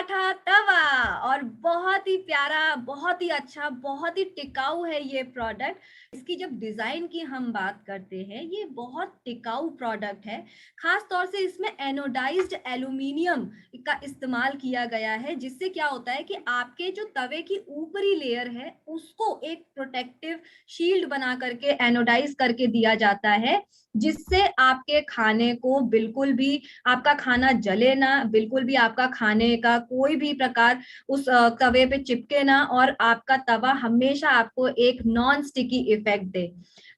पराठा तवा। और बहुत ही प्यारा, बहुत ही अच्छा, बहुत ही टिकाऊ है ये प्रोडक्ट। इसकी जब डिजाइन की हम बात करते हैं, ये बहुत टिकाऊ प्रोडक्ट है। खास तौर से इसमें एनोडाइज्ड एल्यूमिनियम का इस्तेमाल किया गया है, जिससे क्या होता है कि आपके जो तवे की ऊपरी लेयर है उसको एक प्रोटेक्टिव शील्ड बना करके एनोडाइज करके दिया जाता है, जिससे आपके खाने को बिल्कुल भी, आपका खाना जले ना, बिल्कुल भी आपका खाने का कोई भी प्रकार उस तवे पे चिपके ना, और आपका तवा हमेशा आपको एक नॉन स्टिकी इफेक्ट दे।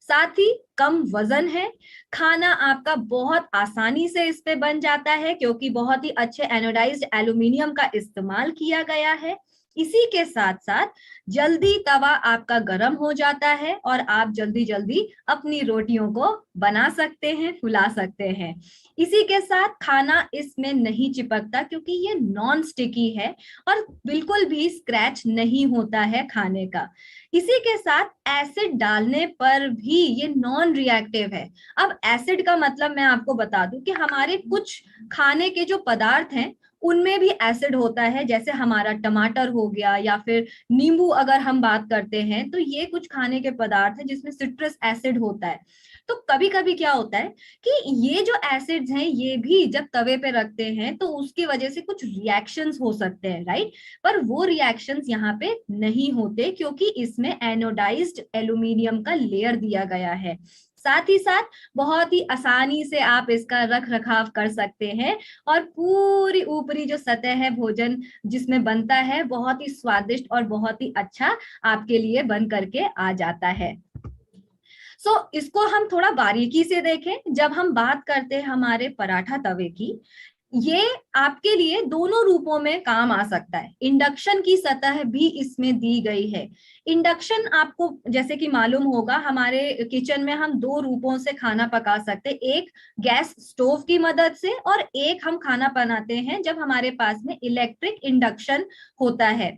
साथ ही कम वजन है, खाना आपका बहुत आसानी से इस पे बन जाता है क्योंकि बहुत ही अच्छे एनोडाइज्ड एल्यूमिनियम का इस्तेमाल किया गया है। इसी के साथ साथ जल्दी तवा आपका गर्म हो जाता है और आप जल्दी जल्दी अपनी रोटियों को बना सकते हैं, फुला सकते हैं। इसी के साथ खाना इसमें नहीं चिपकता क्योंकि ये नॉन स्टिकी है और बिल्कुल भी स्क्रैच नहीं होता है खाने का। इसी के साथ एसिड डालने पर भी ये नॉन रिएक्टिव है। अब एसिड का मतलब मैं आपको बता दूं कि हमारे कुछ खाने के जो पदार्थ हैं उनमें भी एसिड होता है, जैसे हमारा टमाटर हो गया या फिर नींबू अगर हम बात करते हैं, तो ये कुछ खाने के पदार्थ हैं जिसमें सिट्रस एसिड होता है। तो कभी कभी क्या होता है कि ये जो एसिड्स हैं ये भी जब तवे पे रखते हैं तो उसकी वजह से कुछ रिएक्शंस हो सकते हैं, राइट। पर वो रिएक्शंस यहाँ पे नहीं होते क्योंकि इसमें एनोडाइज्ड एल्यूमिनियम का लेयर दिया गया है। साथ ही साथ बहुत ही आसानी से आप इसका रख रखाव कर सकते हैं और पूरी ऊपरी जो सतह है भोजन जिसमें बनता है, बहुत ही स्वादिष्ट और बहुत ही अच्छा आपके लिए बन करके आ जाता है। इसको हम थोड़ा बारीकी से देखें। जब हम बात करते हैं हमारे पराठा तवे की, ये आपके लिए दोनों रूपों में काम आ सकता है। इंडक्शन की सतह भी इसमें दी गई है। इंडक्शन आपको जैसे कि मालूम होगा, हमारे किचन में हम दो रूपों से खाना पका सकते हैं, एक गैस स्टोव की मदद से और एक हम खाना बनाते हैं जब हमारे पास में इलेक्ट्रिक इंडक्शन होता है।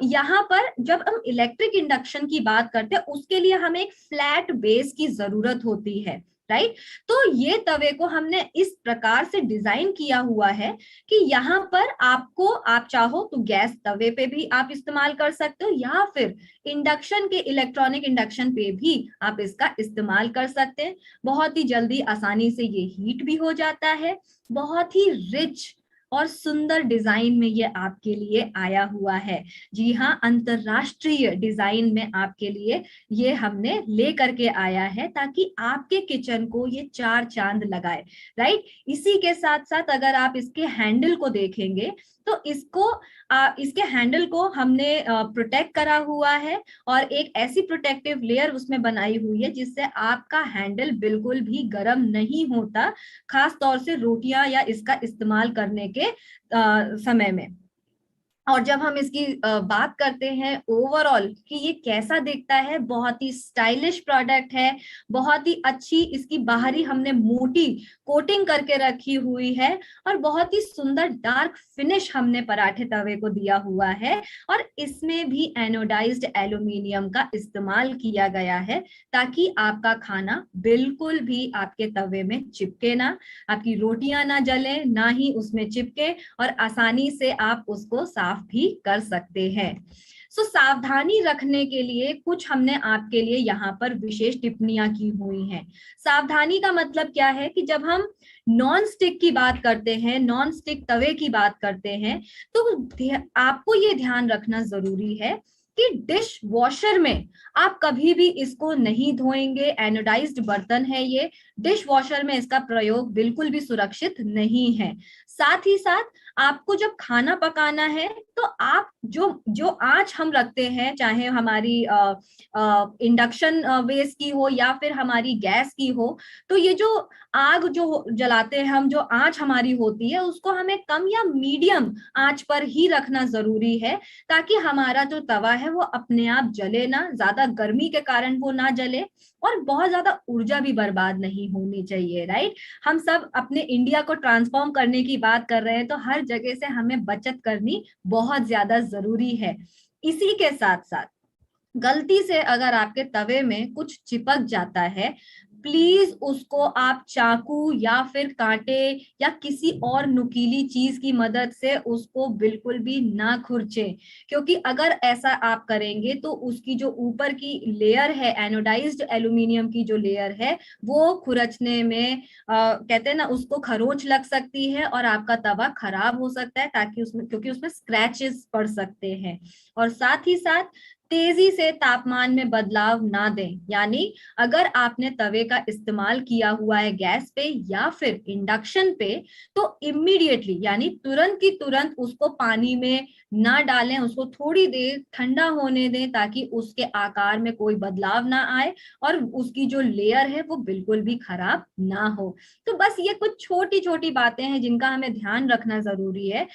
यहाँ पर जब हम इलेक्ट्रिक इंडक्शन की बात करते हैं उसके लिए हमें एक फ्लैट बेस की जरूरत होती है, राइट। तो ये तवे को हमने इस प्रकार से डिजाइन किया हुआ है कि यहाँ पर आपको, आप चाहो तो गैस तवे पे भी आप इस्तेमाल कर सकते हो या फिर इंडक्शन के, इलेक्ट्रॉनिक इंडक्शन पे भी आप इसका इस्तेमाल कर सकते हैं। बहुत ही जल्दी आसानी से ये हीट भी हो जाता है। बहुत ही रिच और सुंदर डिजाइन में ये आपके लिए आया हुआ है। जी हाँ, अंतरराष्ट्रीय डिजाइन में आपके लिए ये हमने ले करके आया है ताकि आपके किचन को ये चार चांद लगाए, राइट। इसी के साथ साथ अगर आप इसके हैंडल को देखेंगे तो इसके हैंडल को हमने प्रोटेक्ट करा हुआ है और एक ऐसी प्रोटेक्टिव लेयर उसमें बनाई हुई है जिससे आपका हैंडल बिल्कुल भी गर्म नहीं होता, खास तौर से रोटियां या इसका इस्तेमाल करने के समय में। और जब हम इसकी बात करते हैं ओवरऑल कि ये कैसा दिखता है, बहुत ही स्टाइलिश प्रोडक्ट है। बहुत ही अच्छी इसकी बाहरी हमने मोटी कोटिंग करके रखी हुई है और बहुत ही सुंदर डार्क फिनिश हमने पराठे तवे को दिया हुआ है। और इसमें भी एनोडाइज्ड एल्यूमिनियम का इस्तेमाल किया गया है ताकि आपका खाना बिल्कुल भी आपके तवे में चिपके ना, आपकी रोटियां ना जले, ना ही उसमें चिपके, और आसानी से आप उसको साफ भी कर सकते हैं। सावधानी रखने के लिए कुछ हमने आपके लिए यहाँ पर विशेष टिप्पणियां की हुई हैं। सावधानी का मतलब क्या है कि जब हम नॉन स्टिक की बात करते हैं, नॉन स्टिक तवे की बात करते हैं, तो आपको ये ध्यान रखना जरूरी है कि डिश वॉशर में आप कभी भी इसको नहीं धोएंगे। एनोडाइज्ड बर्तन है ये, डिश वॉशर में इसका प्रयोग बिल्कुल भी सुरक्षित नहीं है। साथ ही साथ आपको जब खाना पकाना है तो आप जो आंच हम रखते हैं, चाहे हमारी इंडक्शन बेस की हो या फिर हमारी गैस की हो, तो ये जो आग जो जलाते हैं हम, जो आंच हमारी होती है उसको हमें कम या मीडियम आंच पर ही रखना जरूरी है ताकि हमारा जो तवा है वो अपने आप जले ना, ज्यादा गर्मी के कारण वो ना जले, और बहुत ज्यादा ऊर्जा भी बर्बाद नहीं होनी चाहिए, राइट। हम सब अपने इंडिया को ट्रांसफॉर्म करने की बात कर रहे हैं तो हर जगह से हमें बचत करनी बहुत ज्यादा जरूरी है। इसी के साथ साथ गलती से अगर आपके तवे में कुछ चिपक जाता है, प्लीज उसको आप चाकू या फिर कांटे या किसी और नुकीली चीज की मदद से उसको बिल्कुल भी ना खुरचें, क्योंकि अगर ऐसा आप करेंगे तो उसकी जो ऊपर की लेयर है, एनोडाइज्ड एल्यूमिनियम की जो लेयर है, वो खुरचने में कहते हैं ना, उसको खरोंच लग सकती है और आपका तवा खराब हो सकता है, ताकि उसमें, क्योंकि उसमें स्क्रैचेस पड़ सकते हैं। और साथ ही साथ तेजी से तापमान में बदलाव ना दें, यानी अगर आपने तवे का इस्तेमाल किया हुआ है गैस पे या फिर इंडक्शन पे, तो इमीडिएटली यानी तुरंत की तुरंत उसको पानी में ना डालें, उसको थोड़ी देर ठंडा होने दें ताकि उसके आकार में कोई बदलाव ना आए और उसकी जो लेयर है वो बिल्कुल भी खराब ना हो। तो बस ये कुछ छोटी छोटी बातें हैं जिनका हमें ध्यान रखना जरूरी है।